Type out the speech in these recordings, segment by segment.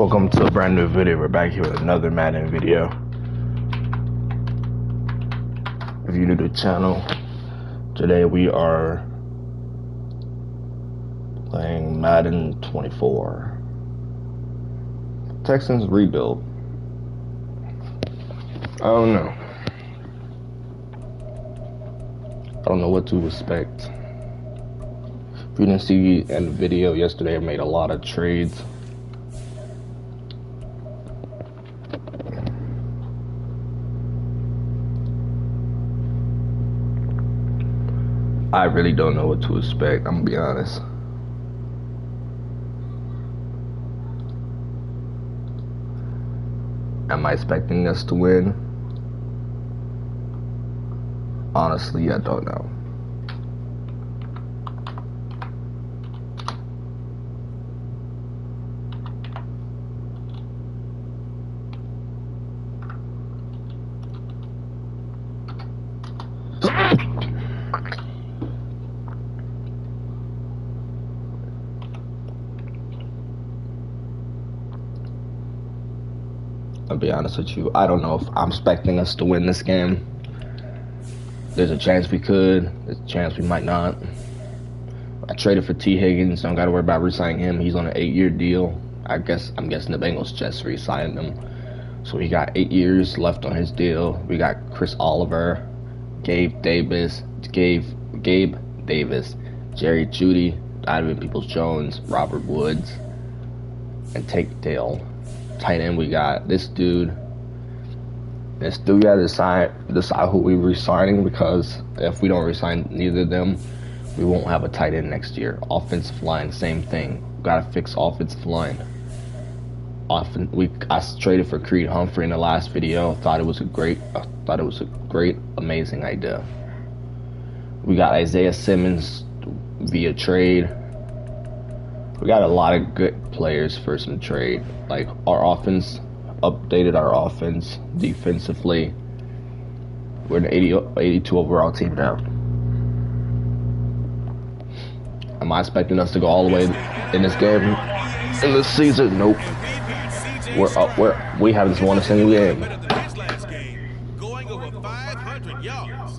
Welcome to a brand new video. We're back here with another Madden video. If you're new to the channel, today we are playing Madden 24. Texans rebuild. I don't know. I don't know what to expect. If you didn't see in the video yesterday, I made a lot of trades. I really don't know what to expect, I'm gonna be honest. Am I expecting us to win? Honestly, I don't know. I'll be honest with you, I don't know if I'm expecting us to win this game. There's a chance we could, there's a chance we might not. I traded for T. Higgins, don't gotta worry about re-signing him. He's on an 8-year deal. I'm guessing the Bengals just re-signed him. So he got 8 years left on his deal. We got Chris Oliver, Gabe Davis, Jerry Jeudy, Donovan Peoples-Jones, Robert Woods, and Tank Dell. Tight end, we got this dude. We gotta decide who we re-signing, because if we don't re-sign neither of them, we won't have a tight end next year. Offensive line, same thing. We gotta fix offensive line. I traded for Creed Humphrey in the last video. Thought it was a great, amazing idea. We got Isaiah Simmons via trade. We got a lot of good players for some trade. Like, our offense, updated our offense defensively. We're an 82 overall team now. Am I expecting us to go all the way in this game, in this season? Nope. We haven't won a single game.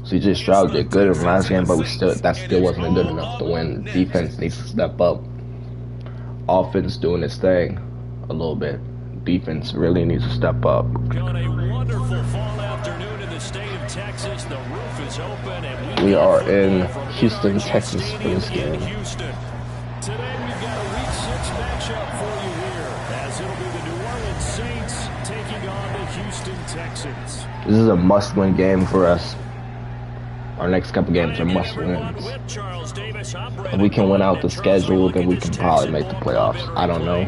CJ Stroud did good in the last game, but that still wasn't good enough to win. Defense needs to step up. Offense doing its thing a little bit. Defense really needs to step up. On a wonderful fall afternoon in the state of Texas, the roof is open and we are in Houston, Texas for this game. Today we've got a week 6 matchup for you here, as it'll be the New Orleans Saints taking on the Houston Texans. This is a must-win game for us. Our next couple games are must-wins. If we can win out the schedule, then we can probably make the playoffs. I don't know,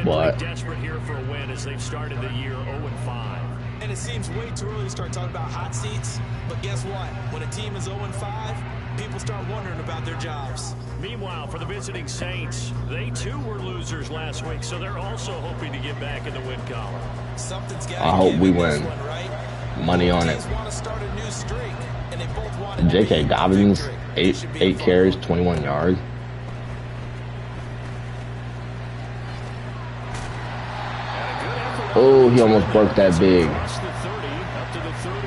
but desperate here for a win as they've started the year 0-5. And it seems way too early to start talking about hot seats, but guess what? When a team is 0-5, people start wondering about their jobs. Meanwhile, for the visiting Saints, they too were losers last week, so they're also hoping to get back in the win column. I hope we win. Money on it. And J.K. Dobbins, 8 carries, 21 yards. Oh, he almost broke that big. Up to the 33.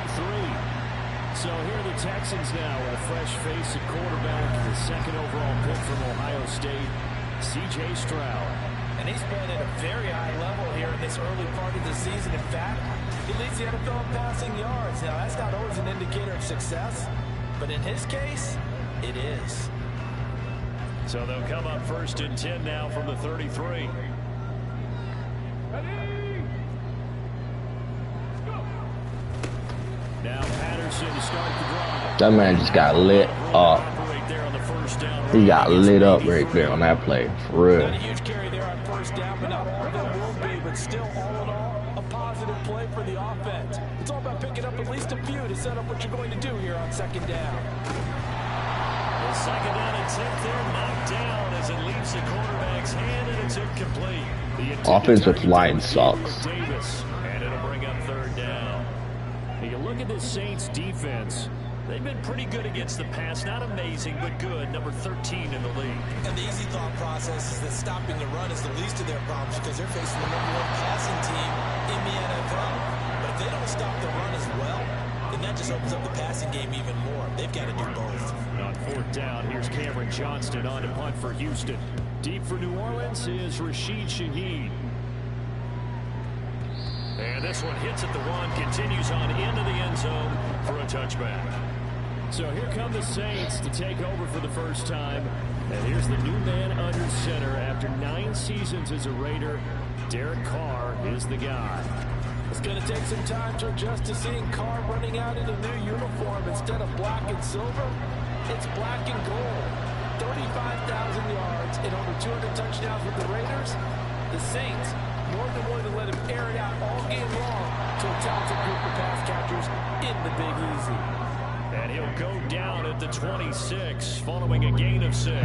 So here are the Texans now with a fresh face at quarterback, the 2nd overall pick from Ohio State, C.J. Stroud. And he's playing at a very high level here in this early part of the season. In fact, he leads the NFL in passing yards. Now, that's not always an indicator of success, but in his case, it is. So they'll come up 1st and 10 now from the 33. Now Patterson to start the drive. That man just got lit up. He got lit up right there on that play, for real. Not a huge carry there on 1st down, but not all of them will be, but still, all in all, a positive play for the offense. It's all about picking up at least a few to set up what you're going to do here on 2nd down. The 2nd down attempt there knocked down as it leaves the quarterback's hand, and it's incomplete. Offensive line sucks. Davis, and it'll bring up 3rd down. You look at the Saints defense, They've been pretty good against the pass. Not amazing, but good. Number 13 in the league. And the easy thought process is that stopping the run is the least of their problems because they're facing the #1 passing team in the NFL. But if they don't stop the run as well, then that just opens up the passing game even more. They've got to do both. On 4th down, here's Cameron Johnston on to punt for Houston. Deep for New Orleans is Rashid Shaheed. And this one hits at the 1, continues on into the end zone for a touchback. So here come the Saints to take over for the first time. And here's the new man under center. After 9 seasons as a Raider, Derek Carr is the guy. It's going to take some time to adjust to seeing Carr running out in a new uniform instead of black and silver. It's black and gold. 35,000 yards and over 200 touchdowns with the Raiders. The Saints more than willing to let him air it out all game long to a talented group of pass catchers in the Big Easy. And he'll go down at the 26 following a gain of 6.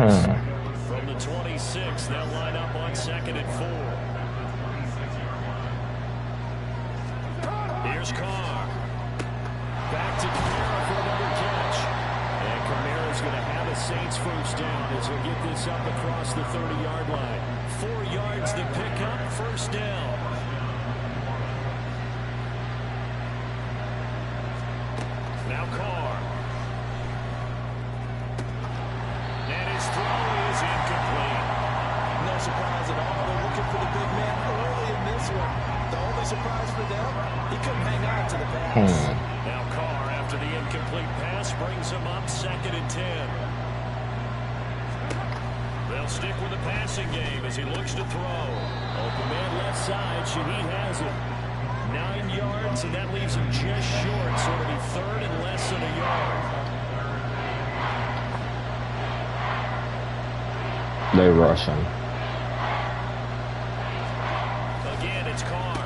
From the 26, they'll line up on 2nd and 4. Here's Carr. Back to Kamara for another catch. And Kamara's going to have a Saints first down as he'll get this up across the 30-yard line. 4 yards to pick up, first down. Now Carr. And his throw is incomplete. No surprise at all. They're looking for the big man early in this one. The only surprise for them, he couldn't hang on to the pass. Now Carr, after the incomplete pass, brings him up 2nd and 10. They'll stick with the passing game as he looks to throw. Open man left side. Shaheed has it. 9 yards, and that leaves him just short. So it'll be 3rd and less than a yard. They rush him. Again, it's Carr.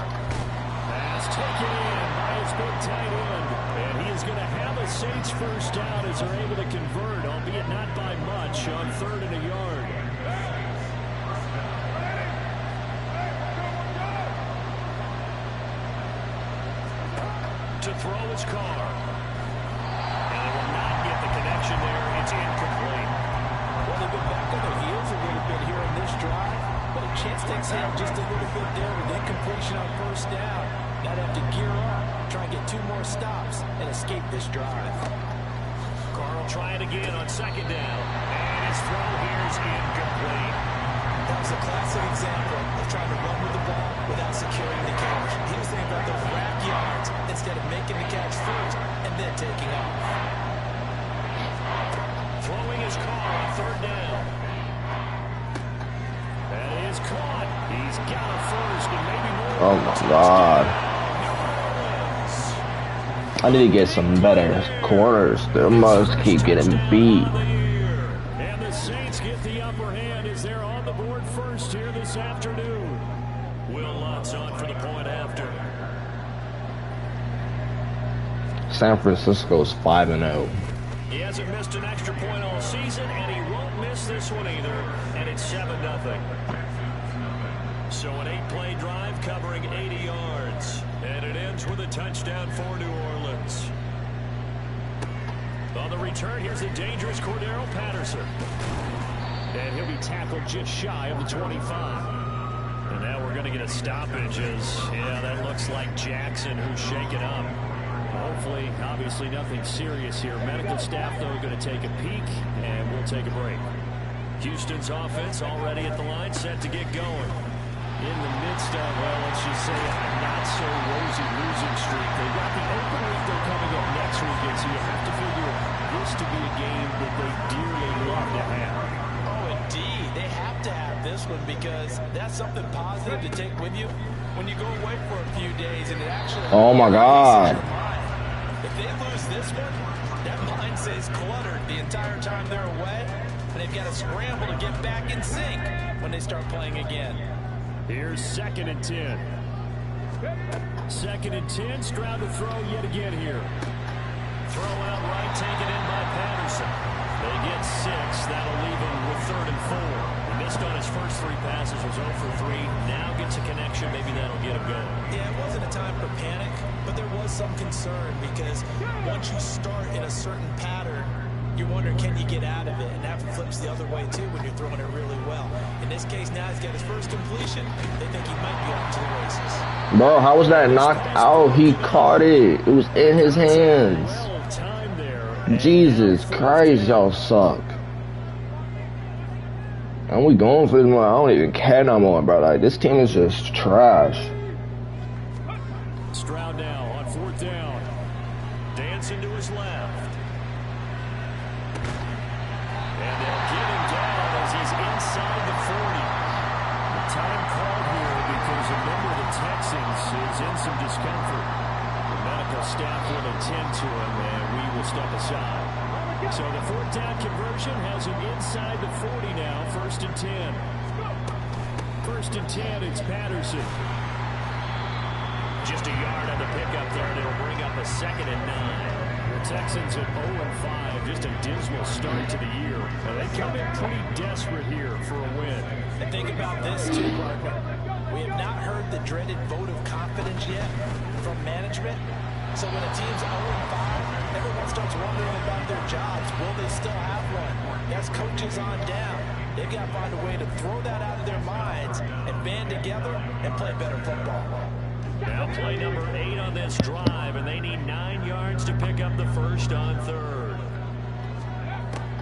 Pass taken in by his big tight end. And he is going to have a Saints first down as they're able to convert, albeit not by much, on 3rd and a yard. To throw his Carr. And they will not get the connection there. It's incomplete. Well, they've been back on their heels a little bit here in this drive, but a chance to exhale just a little bit there with incompletion on first down. Now they have to gear up, try and get 2 more stops, and escape this drive. Carr will try it again on 2nd down. And his throw here is incomplete. That was a classic example of trying to run with the ball without securing the catch. He was thinking about those rack yards instead of making the catch first and then taking off. Throwing his Carr on 3rd down. That is caught. He's got a first and maybe more. Oh my God. I need to get some better corners. They must keep getting beat. And the Saints get the upper hand as they're on the board first here this afternoon. Will Lutz on for the point after. San Francisco's 5-0. He hasn't missed an extra point all season, and he won't miss this one either. And it's 7-0. So an 8-play drive covering 80 yards. And it ends with a touchdown for New Orleans. On the return, here's the dangerous Cordero Patterson. And he'll be tackled just shy of the 25. And now we're going to get a stoppage as, yeah, that looks like Jackson who's shaken up. Hopefully, obviously nothing serious here. Medical staff, though, going to take a peek, and we'll take a break. Houston's offense already at the line, set to get going. In the midst of, well, let's just say a not-so-rosy losing streak. They've got the open week they're coming up next weekend, so you have to figure this to be a game that they dearly love to have. Oh, indeed. They have to have this one because that's something positive to take with you when you go away for a few days and it actually... Oh, my God. If they lose this one, that mind stays cluttered the entire time they're away, and they've got to scramble to get back in sync when they start playing again. Here's 2nd and 10. 2nd and 10. Stroud to throw yet again here. Throw out right, taken in by Patterson. They get 6. That'll leave him with 3rd and 4. He missed on his first 3 passes, was 0 for 3. Now gets a connection. Maybe that'll get him going. Yeah, it wasn't a time for panic. but there was some concern because once you start in a certain pattern, you're wondering, can you get out of it? And that flips the other way, too, when you're throwing it really well. In this case, now he's got his first completion. They think he might be off to the races. Bro, how was that knocked out? He caught it. It was in his hands. Jesus Christ, y'all suck. And we going for this one. I don't even care no more, bro. Like, this team is just trash. Stroud now on 4th down. Dancing to his left. And they'll get him down as he's inside the 40. The time called here because a member of the Texans is in some discomfort. The medical staff will attend to him, and we will step aside. So the 4th down conversion has him inside the 40 now, 1st and 10. 1st and 10, it's Patterson. Just a yard on the pickup there, and it'll bring up a 2nd and 9. The Texans at 0-5, just a dismal start to the year. Now they come in pretty desperate here for a win. And think about this, too, Parker. We have not heard the dreaded vote of confidence yet from management. So when a team's 0-5, everyone starts wondering about their jobs. Will they still have one? As coaches on down, they've got to find a way to throw that out of their minds and band together and play better football. Now play number 8 on this drive, and they need 9 yards to pick up the first on 3rd.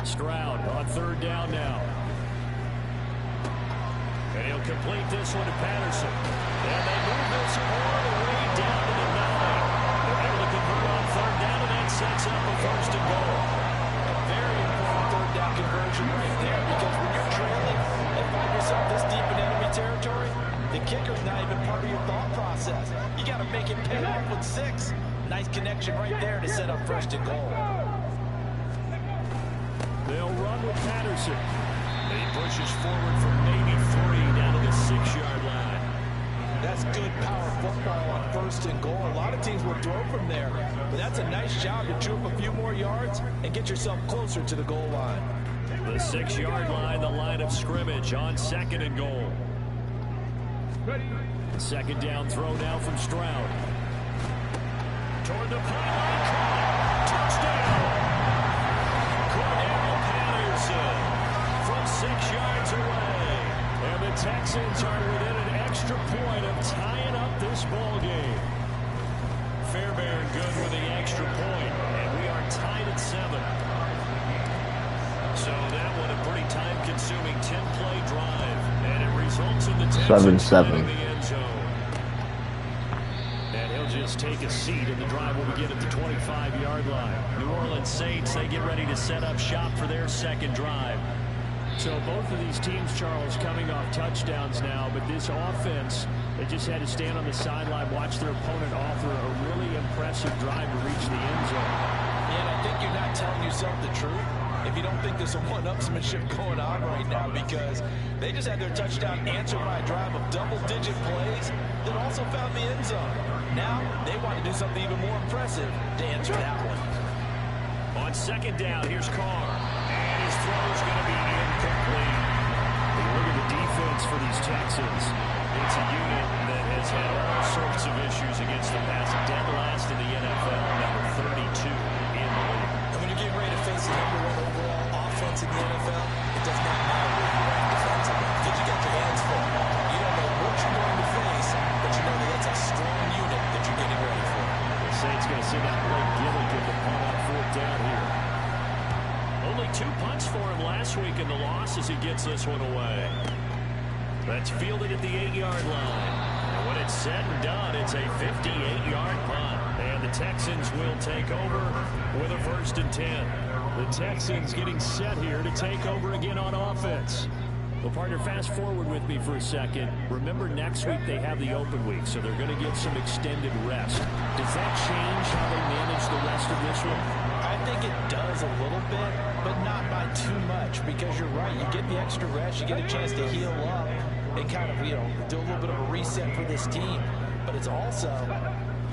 Stroud on 3rd down now. And he'll complete this one to Patterson. And they move this all the way down to the 9. They're able to convert on 3rd down, and that sets up a 1st and goal. A very important 3rd down conversion right there, because when you're trailing and find yourself this deep in enemy territory, the kicker's not even part of your thought process. You got to make it pay off with 6. Nice connection right there to set up 1st and goal. They'll run with Patterson. He pushes forward for maybe 3 down to the 6-yard line. That's good power football on 1st and goal. A lot of teams will throw from there, but that's a nice job to chew up a few more yards and get yourself closer to the goal line. The 6-yard line, the line of scrimmage on 2nd and goal. 2nd down throw now from Stroud. Toward the pylon, caught. Touchdown! Cordell Patterson from 6 yards away. And the Texans are within an extra point of tying up this ball game. Fairbairn good with the extra point, and we are tied at 7. So that one a pretty time-consuming 10-play drive, and it results in the Texans finding the end zone. And he'll just take a seat, and the drive will begin at the 25-yard line. New Orleans Saints, they get ready to set up shop for their 2nd drive. So both of these teams, Charles, coming off touchdowns now, but this offense, they just had to stand on the sideline, watch their opponent offer a really impressive drive to reach the end zone. Yeah, and I think you're not telling yourself the truth if you don't think there's some one-upsmanship going on right now, because they just had their touchdown answered by a drive of double-digit plays that also found the end zone. Now they want to do something even more impressive to answer that one. On 2nd down, here's Carr. And his throw is going to be incomplete. Hey, look at the defense for these Texans. It's a unit that has had all sorts of issues against the pass. Dead last in the NFL, number 32 in the league. And when you're getting ready to face the number 1 overall offense in the NFL, it does not matter where you rank defensively, because you got your hands full. You don't know what you're going to face, but you know that that's a strong unit that you're getting ready for. The Saints going to send out Blake Gilligan to punt on 4th down here. Only 2 punts for him last week in the loss as he gets this one away. That's fielded at the 8-yard line. And when it's said and done, it's a 58-yard punt. And the Texans will take over with a 1st and 10. The Texans getting set here to take over again on offense. Well, partner, fast forward with me for a second. Remember, next week they have the open week, so they're going to get some extended rest. Does that change how they manage the rest of this one? I think it does a little bit, but not by too much, because you're right. You get the extra rest, you get a chance to heal up and kind of, do a little bit of a reset for this team. But it's also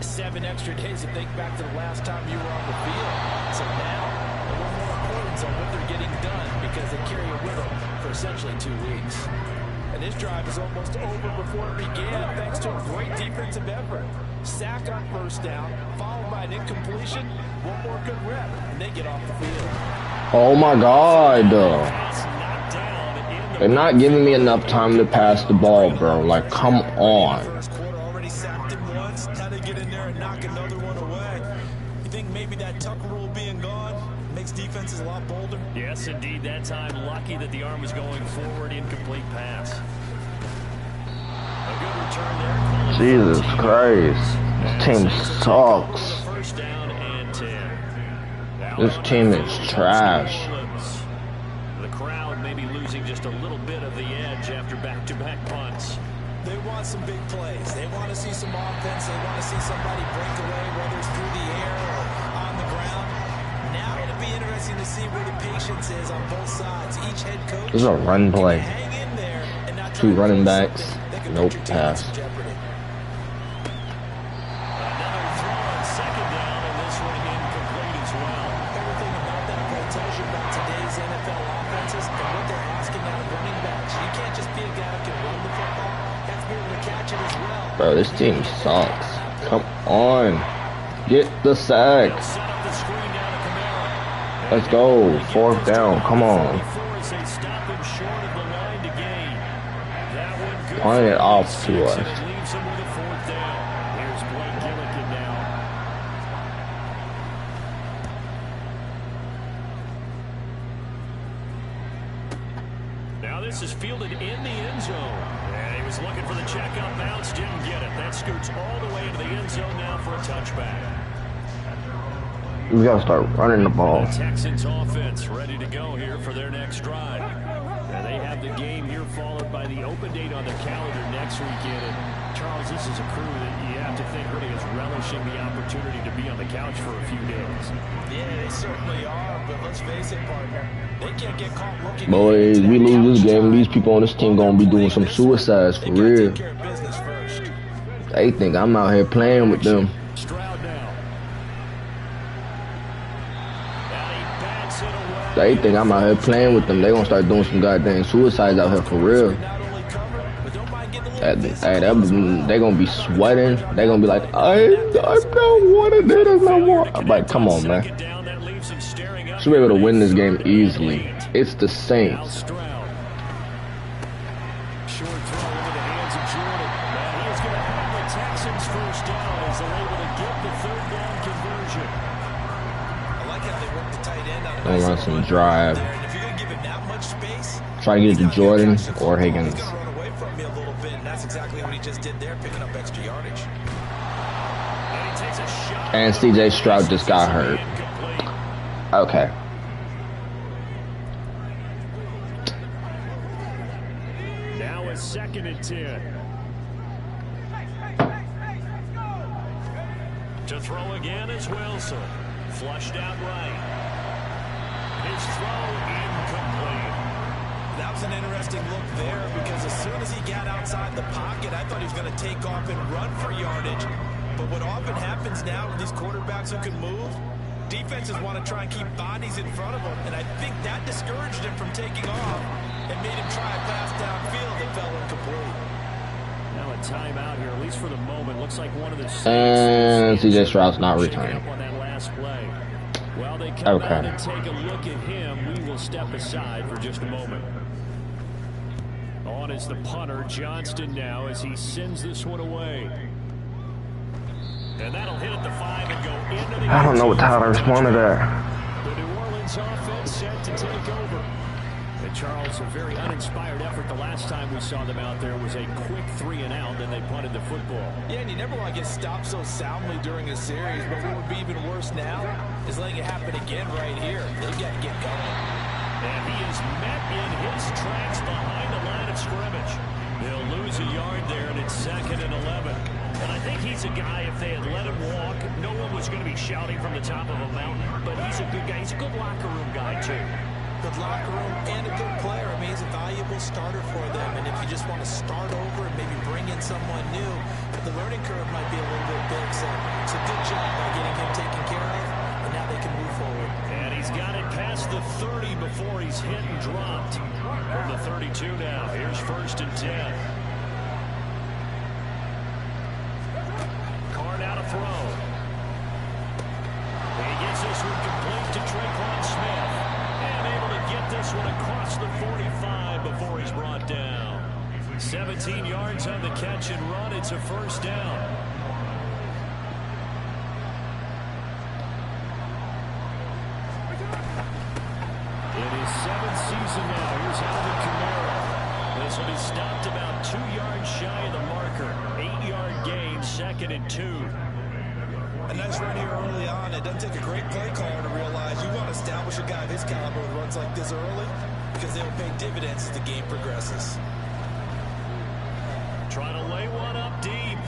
7 extra days to think back to the last time you were on the field. So now, a little more importance on what they're getting done, because they carry it with them for essentially 2 weeks. And this drive is almost over before it began, thanks to a great defensive effort. Sack on first down, followed by an incompletion. One more good rep, and they get off the field. Oh my God. They're not giving me enough time to pass the ball, bro. Like, come on. First quarter already sacked him once. Now they get in there and knock another one away. You think maybe that Tucker rule being gone makes defenses a lot bolder? Yes, indeed. That time, lucky that the arm was going forward. Incomplete pass. A good return there. Jesus Christ. This team sucks. First down and 10. This team is trash. The crowd may be losing just a little bit of the edge after back-to-back punts. They want some big plays. They want to see some offense. They want to see somebody break away, whether it's through the air or on the ground. Now it'll be interesting to see where the patience is on both sides. Each head coach. This is a run play. Hang in there and not 2 running backs. Nope, pass. Another throw on second down, and this one incomplete as well. Everything about that play tells you about today's NFL offenses and what they're asking out of running backs. You can't just be a guy who can run the football. You have to be able to catch it as well. Bro, this team sucks. Come on. Get the sacks. Set up the screen down to Kamara. Let's go. 4th down. Come on. They stop him short of the line to gain. That one good. Point it off to us. And it leaves him with a 4th down. Here's Blake Gillikin now. Now this is fielded in the end zone. And he was looking for the checkout bounce, didn't get it. That scoots all the way into the end zone now for a touchback. We gotta start running the ball. The Texans offense ready to go here for their next drive. And they have the game here followed by the open date on the calendar next weekend. And Charles, this is a crew that you have to think really is relishing the opportunity to be on the couch for a few days. Yeah, they certainly are, but let's face it, partner. They can't get caught looking. Boys, we lose this game. These people on this team gonna be doing some suicides for real. Take care of business first. They think I'm out here playing with them. Stroud now. And he bats it away. They think I'm out here playing with them. They gonna start doing some goddamn suicides out here for real. Not only cover, but don't mind getting a little They gonna be sweating. They gonna be like, I don't want to do this no more. I'm like, come on, man. Second down, that leaves him staring up. Should be able to win this game easily. It's the Now Saints. Stroud. Short throw into the hands of Jordan. And he is going to have the Texans first down as they're able to get the 3rd down conversion. I like how they work the tight end on a Gonna nice run little some run drive. there. And if you're going to give him that much space, Try to get it to Jordan or he's Higgins. going to run away from me a little bit, and that's exactly what he just did there, picking up extra yardage. And he takes a shot. And CJ Stroud just got hurt. Incomplete. Okay. Now a 2nd and 10. To throw again is Wilson. Flushed out right. His throw incomplete. That was an interesting look there because as soon as he got outside the pocket, I thought he was going to take off and run for yardage. But what often happens now with these quarterbacks who can move, defenses want to try and keep bodies in front of them, and I think that discouraged him from taking off and made him try a pass downfield that fell incomplete. Now a timeout here, at least for the moment. Looks like one of the And CJ Stroud's not returning. on that last play. While they come Okay. out and take a look at him, we will step aside for just a moment. On is the punter, Johnston now, as he sends this one away. And that'll hit at the 5 and go into the I don't know what how to respond to that. The New Orleans offense set to take over. And Charles, a very uninspired effort. The last time we saw them out there was a quick 3 and out, then they punted the football. Yeah, and you never want to get stopped so soundly during a series, but what would be even worse now is letting it happen again right here. They've got to get going. And he is met in his tracks behind the line of scrimmage. They'll lose a yard there, and it's 2nd and 11. And I think he's a guy, if they had let him walk, no one was going to be shouting from the top of a mountain. But he's a good guy. He's a good locker room guy, too. Good locker room and a good player. I mean, he's a valuable starter for them. And if you just want to start over and maybe bring in someone new, the learning curve might be a little bit big. So it's a good job by getting him taken care of. And now they can move forward. And he's got it past the 30 before he's hit and dropped. From the 32 now. Here's 1st and 10. is brought down. 17 yards on the catch and run. It's a first down. In his 7th season now, here's Alvin Kamara. This will be stopped about 2 yards shy of the marker. 8-yard gain, 2nd and 2. A nice run here early on. It doesn't take a great play caller to realize you want to establish a guy of his caliber who runs like this early because they will pay dividends as the game progresses. Trying to lay one up deep.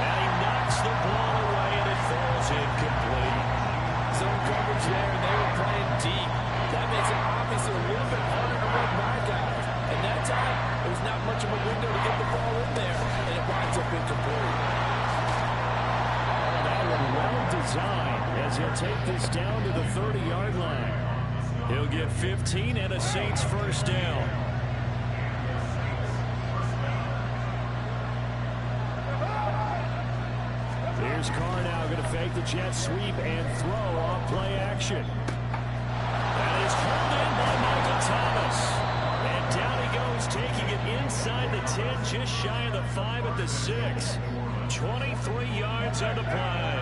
And he knocks the ball away, and it falls incomplete. Zone coverage there, and they were playing deep. That makes it obviously a little bit harder to run by guys. And that time, there was not much of a window to get the ball in there, and it winds up incomplete. Oh, that one well designed as he'll take this down to the 30-yard line. He'll get 15 and a Saints first down. Here's Carr now going to fake the jet sweep and throw off play action. That is pulled in by Michael Thomas. And down he goes, taking it inside the 10, just shy of the 5 at the 6. 23 yards on the play.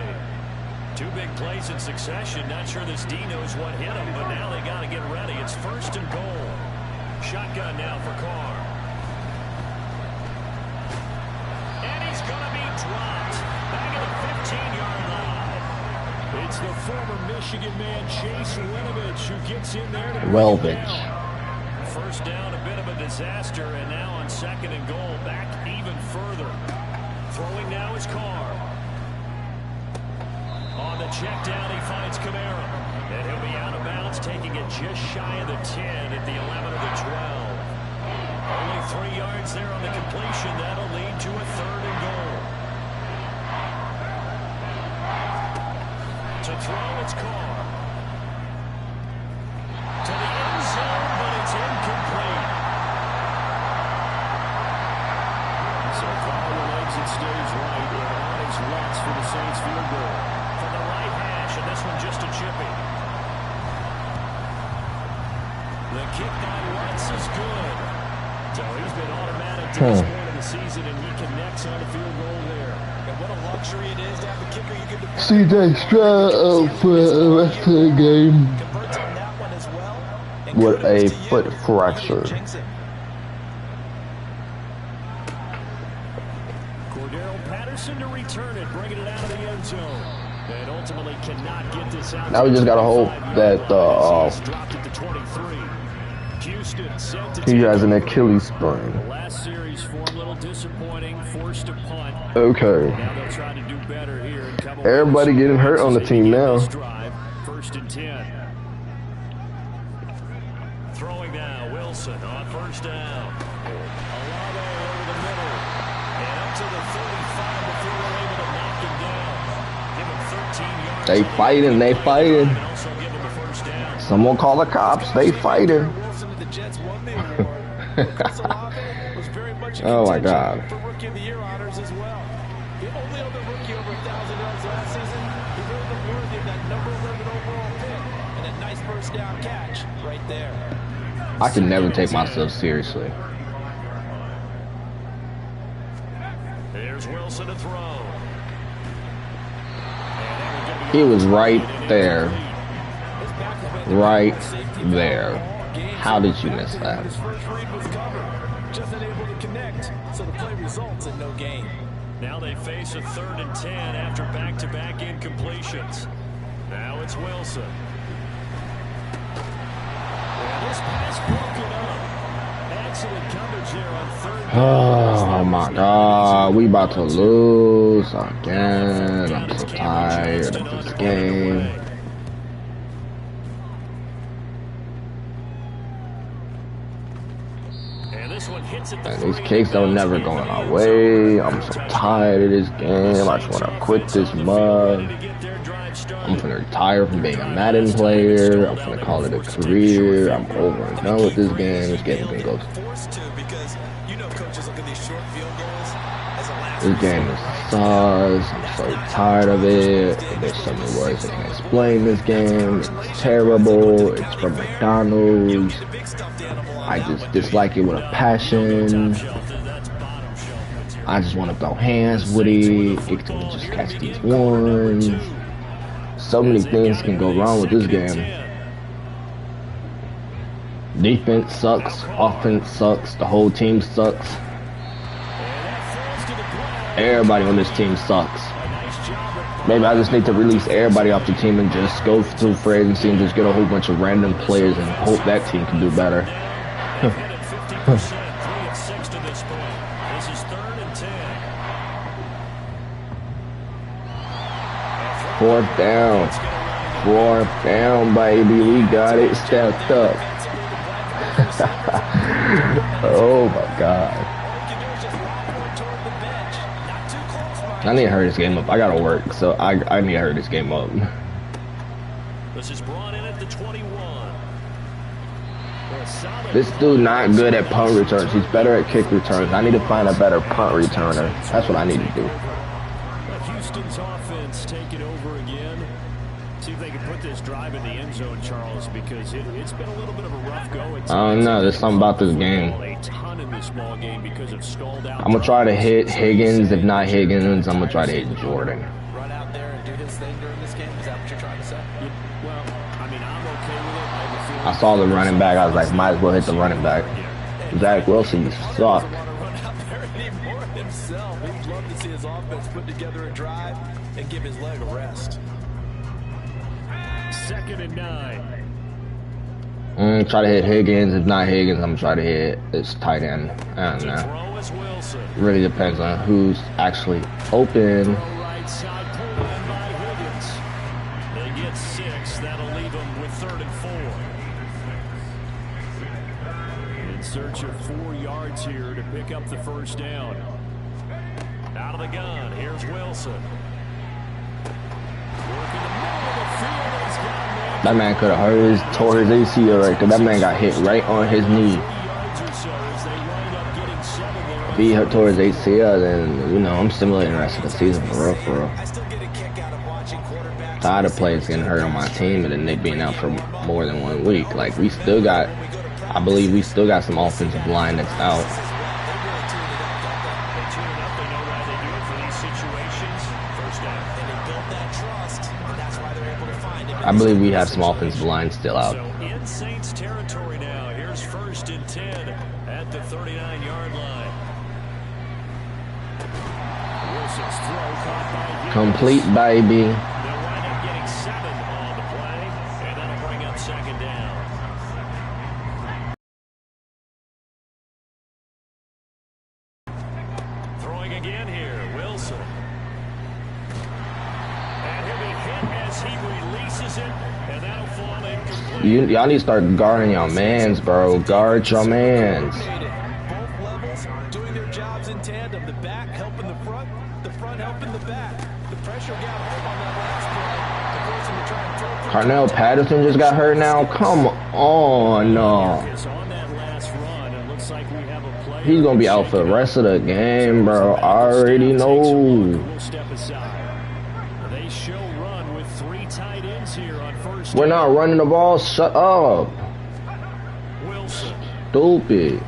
2 big plays in succession. Not sure this D knows what hit him, but now they got to get ready. It's 1st and goal. Shotgun now for Carr. And he's going to be dropped. Back at the 15-yard line. It's the former Michigan man, Chase Winovich, who gets in there to bring it down. First down, a bit of a disaster, and now on 2nd and goal, back even further. Throwing now is Carr. On the check down, he finds Kamara. And he'll be out of bounds, taking it just shy of the 10 at the 11 of the 12. Only 3 yards there on the completion. That'll lead to a 3rd and goal. To throw, it's Carr. To the end zone, but it's incomplete. So Carr relays it, stays right, and on his left for the Saints field goal. From the right hash, and this one just a chippy. The kick by Lutz is good. So he's been automatic to this point of the season, and he connects on the field goal there. And what a luxury it is to have a kicker you can depend on. CJ Stroud for the rest of the game. Converts on that one as well. And With a kudos to foot you. fracture. Cordero Patterson to return it, bringing it out of the end zone. And ultimately cannot get this out. Now we just gotta hope that dropped it to 23. Houston sent to he has an Achilles sprain. the last series for a little disappointing, forced to punt. Okay. Now they'll try to do better here and come away Everybody with getting hurt on the team now. this drive. 1st and 10. Throwing now, Wilson on 1st down. Olave over the middle. And up to the 35 before they're able to knock him down. Give him 13 yards. They fighting, they fighting. And also give him the first down. Someone call the cops, they fighting. Wilson and the Jets won the award. Chris Olave was very much in Oh my contention God. for Rookie of the Year honors as well. The only other rookie over 1,000 yards last season, he really looked worthy of that number 11 overall pick and a nice first down catch right there. I can never take myself seriously. Here's Wilson to throw. He was right there. Right there. How did you miss that? His first read was covered, just unable to connect, so the play results in no gain. Now they face a 3rd and 10 after back-to-back incompletions. Now it's Wilson. And this pass broken up. Excellent coverage there on 3rd down. Oh my God, we about to lose again. I'm so tired of this game. And these kicks don't never going our way. I'm so tired of this game. I just want to quit this mug. I'm finna retire from being a Madden player. I'm finna call it a career. I'm over and done with this game. This game can go. This game is sauce. I'm so tired of it. There's so many words I can explain this game. It's terrible. It's from McDonald's. I just dislike it with a passion. I just want to throw hands with it. Get to just catch these ones. So many things can go wrong with this game. Defense sucks. Offense sucks. The whole team sucks. Everybody on this team sucks. Maybe I just need to release everybody off the team and just go through free agency and just get a whole bunch of random players and hope that team can do better. Fourth down, baby. We got it stepped up. Oh my God. I need to hurry this game up. I gotta work, so I need to hurry this game up. This is brought in at the 21. This dude not good at punt returns. He's better at kick returns. I need to find a better punt returner. That's what I need to do. Houston's offense take it over again. See if they can put this drive in the end zone, Charles, because it's been a little bit of a rough go. I don't know. There's something about this game. A ton in this ball game because of stalled out. I'm gonna try to hit Higgins. If not Higgins, I'm gonna try to hit Jordan. Run out there and do his thing during this game. Is that what you're trying to say? Well, I mean, I'm okay with it. I saw the running back. I was like, might as well hit the running back. Zach Wilson, you suck. Run out there anymore himself. He'd love to see his offense put together a drive and give his leg a rest. 2nd and 9. Try to hit Higgins. If not Higgins, I'm gonna try to hit this tight end. I don't know. Really depends on who's actually open. Right side pull in by Higgins. They get 6. That'll leave them with 3rd and 4. In search of 4 yards here to pick up the first down. Out of the gun. Here's Wilson. That man could have tore his ACL right there. That man got hit right on his knee. If he tore his ACL, then, you know, I'm simulating the rest of the season for real. Tired of players getting hurt on my team and then they being out for more than 1 week. Like, we still got, I believe we still got some offensive line that's out. I believe we have some offensive line still out. So in Saints territory now. Here's 1st and 10 at the 39-yard line. Wilson's throw caught by Hughes. Complete, baby. They'll wind up getting 7 on the play, and that'll bring up 2nd down. Throwing again here, Wilson. Y'all need to start guarding your mans, bro. Guard your mans. Both levels doing their jobs in tandem. The back helping the front helping the back. The pressure got home on that last play. To try and throw. Cornell Patterson just got hurt now. Come on, no. He's gonna be out for the rest of the game, bro. I already know. They show run with 3 tight ends here on first. We're not running the ball. Shut up. Wilson. Stupid.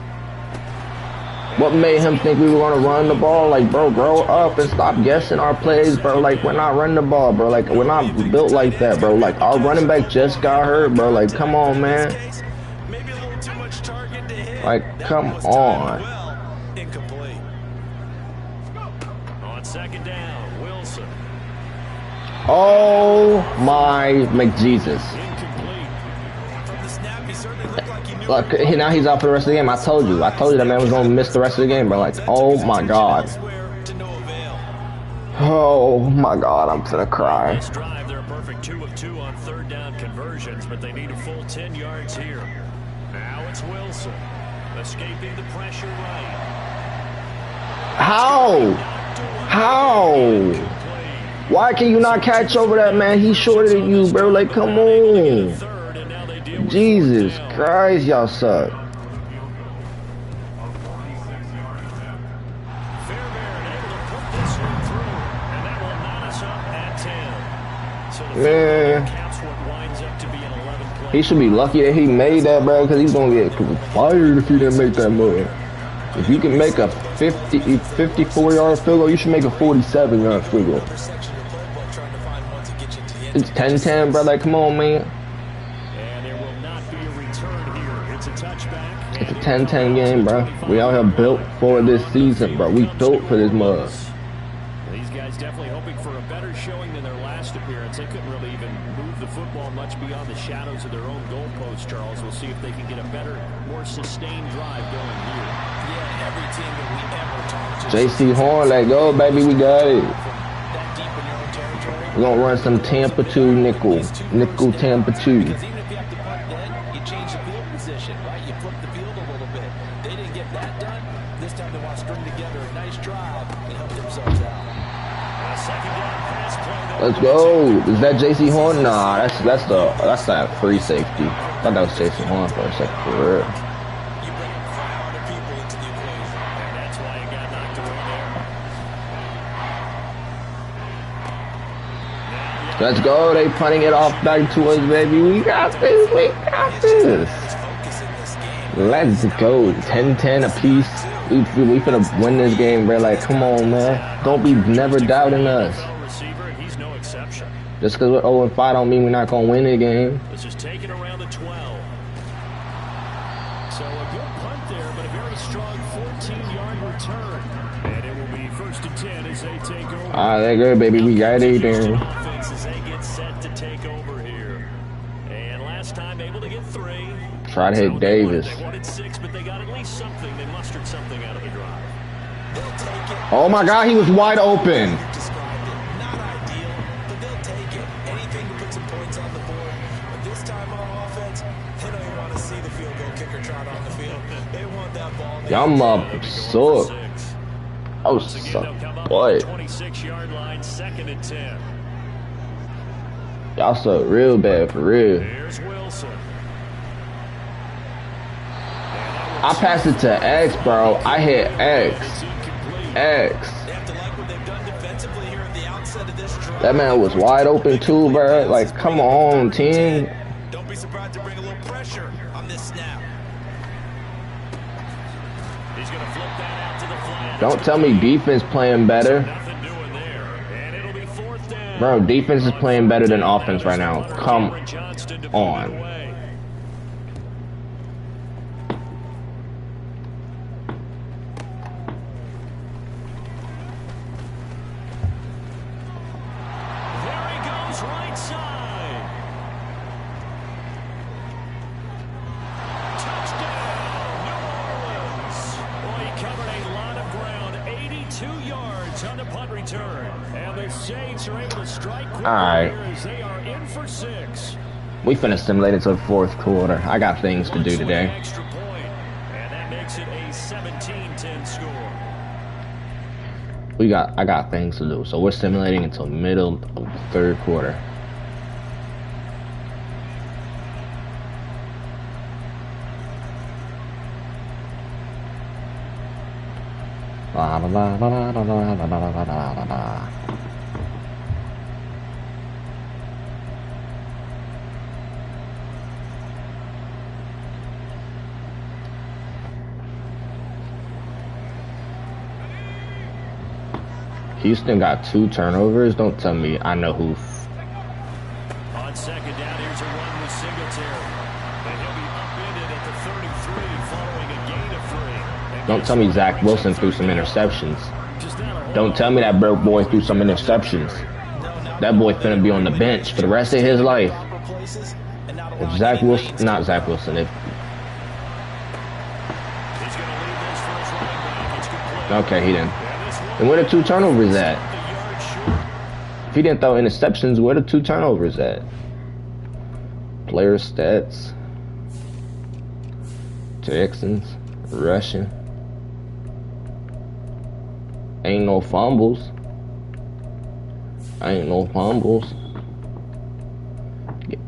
What made him think we were gonna run the ball? Like, bro, grow up and stop guessing our plays, bro. Like, we're not running the ball, bro. Like, we're not built like that, bro. Like, our running back just got hurt, bro. Like, come on, man. Maybe a little too much target to hit. Like, come on. Incomplete. On 2nd down, Wilson. Oh my McJesus. From the snap, he certainly looked like he knew. Look, now he's out for the rest of the game. I told you that man was gonna miss the rest of the game, bro. Like, oh my god. To no avail. Oh my god, I'm gonna cry. This drive, they're a perfect 2 of 2 on 3rd down conversions, but they need a full 10 yards here. Now it's Wilson, escaping the pressure right. How? Why can you not catch over that, man? He's shorter than you, bro. Like, come on. Jesus Christ, y'all suck. Man, he should be lucky that he made that, bro, because he's going to get fired if he didn't make that move. If you can make a 54-yard field goal, you should make a 47-yard field goal. It's 10-10, bro. Like, come on, man. And there will not be a return here. It's a touchback. It's a 10-10 game, bro. We out here built for this season, bro. We built for this mug. These guys definitely hoping for a better showing than their last appearance. They couldn't really even move the football much beyond the shadows of their own goalpost, Charles. We'll see if they can get a better, more sustained drive going here. Yeah, every team that we ever talked to. JC Horn, let go, baby. We got it. That deep in your own territory. We're going to run some Tampa 2 nickel. Nickel Tampa 2. Because even if you have to punt then, you change the field position, right? You flip the field a little bit. They didn't get that done. This time they want to string together a nice drive and help themselves out. Let's go. Is that JC Horn? Nah, that's that free safety. I thought that was JC Horn for a second, for real. You bring a crowd of people into the equation. And that's why he got knocked around there. Let's go. They punting it off back to us, baby. We got this. We got this. Let's go. 10-10 apiece. We finna win this game, bro. Like, come on, man. Don't be never doubting us. He's no exception. Just because we're 0-5 don't mean we're not gonna win the game. Let's just take it around the 12. So a good punt there, but a very strong 14-yard return. And it will be 1st and 10 as they take over. Alright, that good, baby. We got it there. Offense as they get set to take over here. And last time able to get 3. Try to hit Davis. They wanted 6, but they got at least something. They mustered something out of the drive. Oh my God, he was wide open. Described it. Not ideal, but they'll take it. Anything to put some points on the board. But this time on offense, they don't even want to see the field goal kicker trot on the field. They want that ball. Y'all suck. Oh, suck. What? 26-yard line, 2nd and 10. Y'all suck real bad, for real. Here's Wilson. I passed it to X, bro. I hit X. X. That man was wide open too, bro. Like, come on, team. Don't be surprised to bring a little pressure on this snap. He's going to flip that out to the flat. Don't tell me defense playing better. Nothing doing there. And it'll be 4th down. Bro, defense is playing better than offense right now. Come on. Right side. Touchdown, New Orleans. Well, he covered a lot of ground. 82 yards on the punt return. And the Saints are able to strike quickly. All right. As they are in for 6. We finna stimulate into the 4th quarter. I got things to do today. Extra point. And that makes it a 17-10 score. I got things to do. So we're simulating until middle of the 3rd quarter. La, la, la, la, la, la, la, la, la, la, la. Houston got 2 turnovers. Don't tell me I know who. On 2nd down, here's a run with Singletary. And he'll be upended at the 33 following a gain of 3. Don't tell me Zach Wilson threw some interceptions. Don't tell me that broke boy threw some interceptions. That boy finna be on the bench for the rest of his life. If Zach Wilson, not Zach Wilson, if... Okay, he didn't. And where the 2 turnovers at? If he didn't throw interceptions, where the 2 turnovers at? Player stats. Texans. Rushing. Ain't no fumbles. I ain't no fumbles.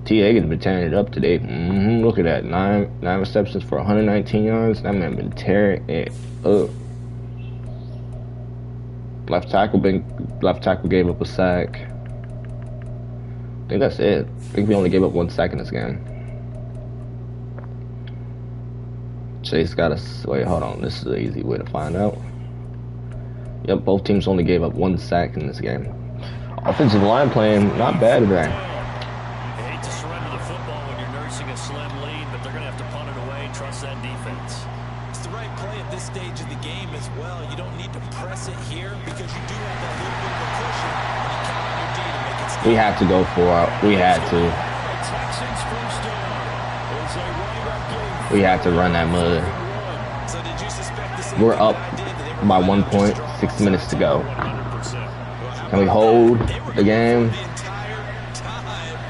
T. Higgins been tearing it up today. Look at that. Nine receptions for 119 yards. That man been tearing it up. Left tackle gave up a sack. I think that's it. I think we only gave up 1 sack in this game. Chase got us. Wait, hold on. This is an easy way to find out. Yep, both teams only gave up 1 sack in this game. Offensive line playing not bad today. You hate to surrender the football when you're nursing a slim lead, but they're going to have to punt it away and trust that defense. It's the right play at this stage of the game as well. You don't need to press it here because you do have that little bit of a cushion and you count on your D to make it stay. We had to go for it. We had to. We had to run that mud. So did you suspect the same We're thing up that I did, that they were by going 1 to point, just 6 draw minutes to go. 100%. Can we hold the game? The entire time.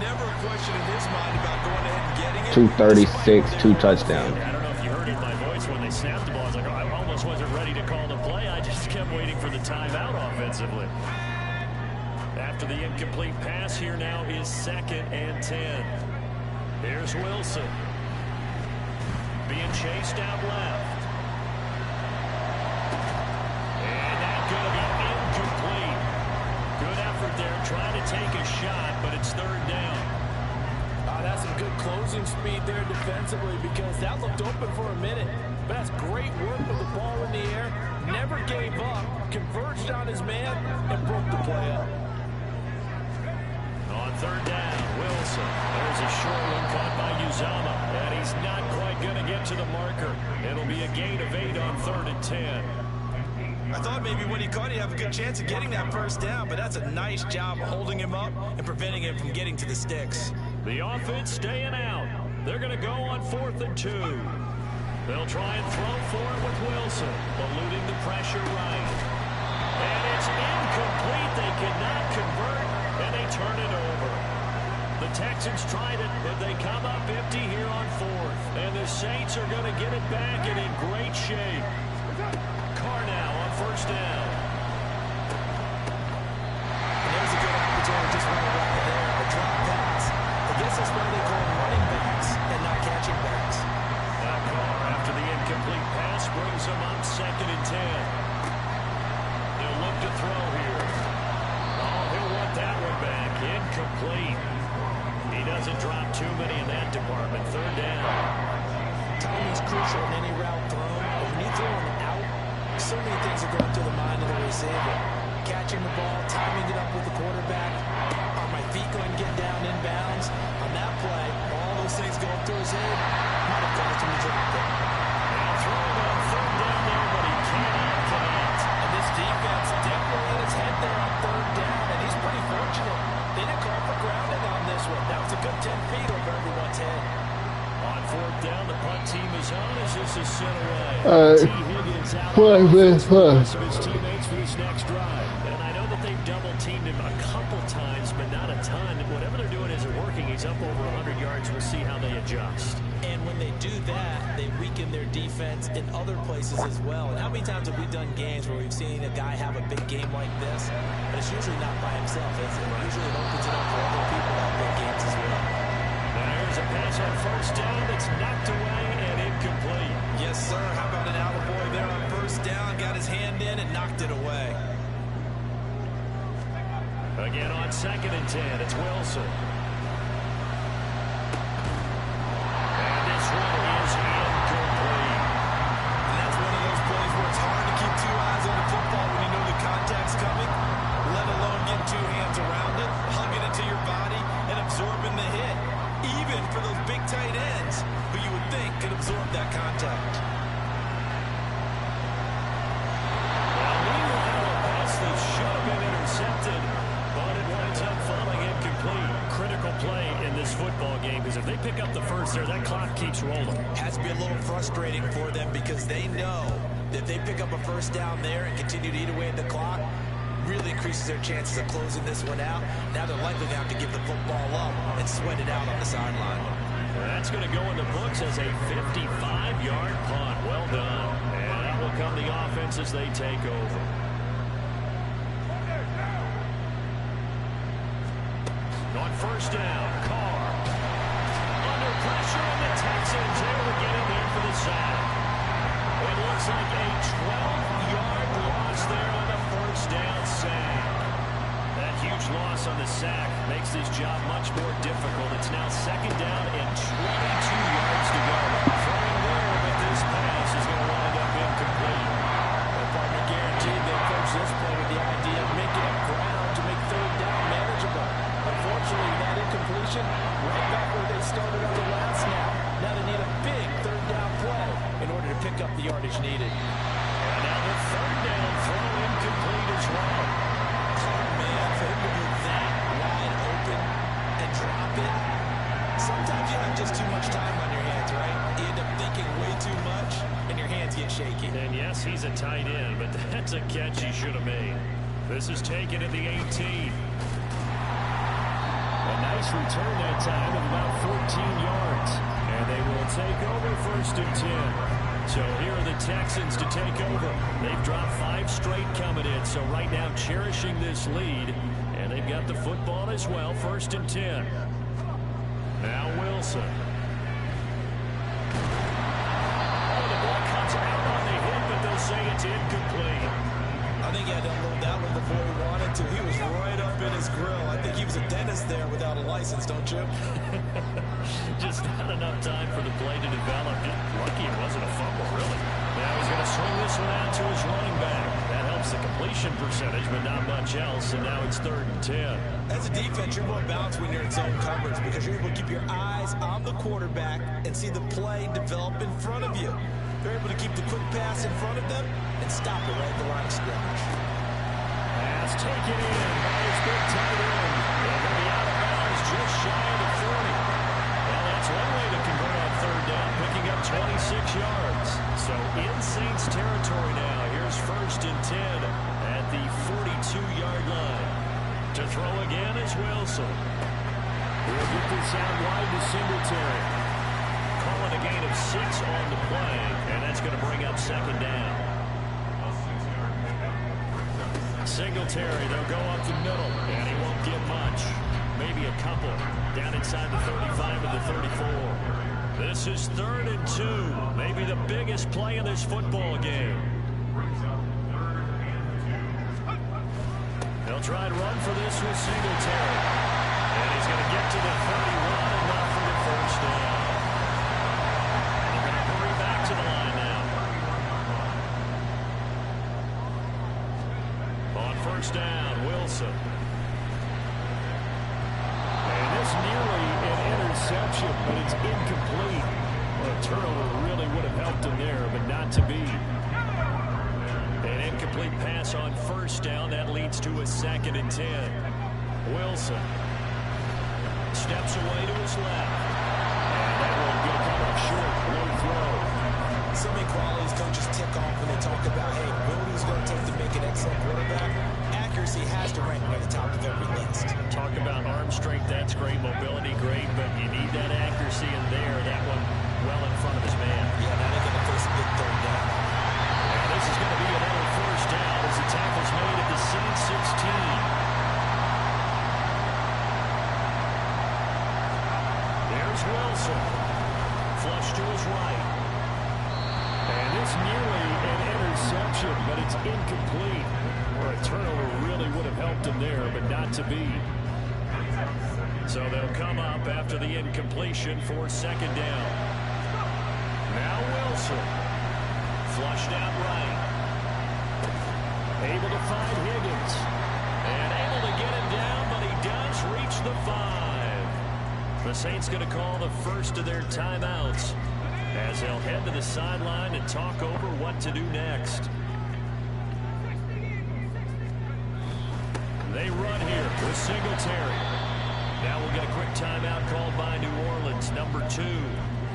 Never a question in his mind about going ahead and getting it. 236, 2 touchdowns. I don't know if you heard it in my voice when they snapped the ball. I was like, I almost wasn't ready to call the play. I just kept waiting for the timeout offensively. After the incomplete pass, here now is 2nd and 10. Here's Wilson. Being chased out left. And that's going to be incomplete. Good effort there, trying to take a shot, but it's 3rd down. That's some good closing speed there defensively because that looked open for a minute. But that's great work with the ball in the air. Never gave up, converged on his man, and broke the play up. On 3rd down, Wilson. There's a short one caught by Uzama. And he's not quite going to get to the marker. It'll be a gain of 8 on 3rd and 10. I thought maybe when he caught it, he'd have a good chance of getting that first down, but that's a nice job of holding him up and preventing him from getting to the sticks. The offense staying out. They're going to go on 4th and 2. They'll try and throw for it with Wilson, eluding the pressure right. And it's incomplete. They cannot convert, and they turn it over. The Texans tried it, but they come up empty here on 4th. And the Saints are going to get it back and in great shape. Carr now on 1st down. And there's a good opportunity just right there. A drop pass. I guess that's why they call them running backs and not catching backs. Carr, after the incomplete pass, brings them up 2nd and 10. They'll look to throw here. Oh, he'll want that one back. Incomplete. He doesn't drop too many in that department. 3rd down. Timing's crucial in any route thrown. But when you throw an out, so many things are going through the mind of the receiver. Catching the ball, timing it up with the quarterback. Are my feet going to get down inbounds? On that play, all those things going through his head might have caused him to drop it. Now throwing on 3rd down there, but he cannot connect. And this defense definitely had his head there on 3rd down, and he's pretty fortunate. They didn't call for grounding on this one. That was a good 10 feet over everyone's head. On 4th down, the punt team is on as this is sent away. T. Higgins out of his teammates for this next drive. And I know that they've double-teamed him a couple times, but not a ton. Whatever they're doing isn't working. He's up over 100 yards. We'll see how they adjust. And when they do that, they weaken their defense in other places as well. And how many times have we done games where we've seen a guy have a big game like this? But it's usually not by himself, is it? Usually it opens it up for other people to have big games as well. There's a pass on 1st down that's knocked away and incomplete. Yes, sir. How about an attaboy there on 1st down? Got his hand in and knocked it away. Again on 2nd and 10, it's Wilson. And this one is incomplete. And that's one of those plays where it's hard to keep 2 eyes on the football when you know the contact's coming, let alone getting 2 hands around it, hugging it to your body, and absorbing the hit. Even for those big tight ends who you would think could absorb that contact. Well, meanwhile, a pass that should have been intercepted, but it winds up falling incomplete. Critical play in this football game because if they pick up the first there, that clock keeps rolling. Has to be a little frustrating for them because they know that if they pick up a 1st down there and continue to eat away at the clock, really increases their chances of closing this one out. Now they're likely to have to give the football up and sweat it out on the sideline. That's going to go in the books as a 55-yard punt. Well done. And that will come the offense as they take over. first down. Carr under pressure, and the Texans able to get in there for the sack. It looks like a 12-yard loss there on the first down sack. That huge loss on the sack makes this job much more difficult. It's now second down and 22 yards to go. Throwing there, but this pass is going to wind up incomplete. Well, partner, guaranteed they coach this play with the idea of making up ground to make third down manageable. Unfortunately, that incompletion right back where they started on the last snap. Now they need a big third down play in order to pick up the yardage needed. And now the third down throw incomplete as well. Man, for him to be that wide open and drop it, sometimes you have just too much time on your hands, right? You end up thinking way too much, and your hands get shaky. And yes, he's a tight end, but that's a catch he should have made. This is taken at the 18. A nice return that time of about 14 yards. And they will take over first and 10. So here are the Texans to take over. They've dropped 5 straight coming in, so right now cherishing this lead. And they've got the football as well, first and 10. Now Wilson. Oh, the ball comes out on the hit, but they'll say it's incomplete. I think he had to unload that one before he wanted to. He was right up in his grill. I think he was a dentist there without a license, don't you? Just not enough time for the play to develop. Lucky it wasn't a fumble, really. Now he's going to swing this one out to his running back. That helps the completion percentage, but not much else, and now it's third and 10. As a defense, you're more balanced when you're in zone coverage because you're able to keep your eyes on the quarterback and see the play develop in front of you. They're able to keep the quick pass in front of them and stop it right at the line of scrimmage. Pass taken in by his big tight end. They're going to be out of bounds just shy of the 40. Well, that's one way to convert on third down, picking up 26 yards. So in Saints territory now. Here's first and 10 at the 42-yard line. To throw again is Wilson. We'll get this out wide to Singletary. Calling a gain of 6 on the play, and that's going to bring up second down. Singletary, they'll go up the middle, and he won't get much. Maybe a couple down inside the 35 and the 34. This is third and 2, maybe the biggest play in this football game. They'll try to run for this with Singletary. And he's going to get to the 31 and not for the first down. They're going to hurry back to the line now. On first down, Wilson. And this nearly an interception, but it's incomplete. Well, a turnover really would have helped him there, but not to be. An incomplete pass on first down. That leads to a second and 10. Wilson steps away to his left. And that will get cut off short. Low throw. So many qualities coaches tick off when they talk about, hey, what is going to take to make an excellent quarterback? Accuracy has to rank near the top of every list. Talk about arm strength. That's great. Mobility, great. But you need that accuracy in there. That one well in front of his man. Yeah, now they're going to face a big third down. This is going to be another first down as the tackle's made at the Saints 16. There's Wilson. Flush to his right. And it's nearly an interception, but it's incomplete. Or a turnover really would have helped him there, but not to be. So they'll come up after the incompletion for second down. Now Wilson. Flushed out right. Able to find Higgins. And able to get him down, but he does reach the 5. The Saints going to call the first of their timeouts as they'll head to the sideline and talk over what to do next. They run here with Singletary. Now we'll get a quick timeout called by New Orleans, number 2.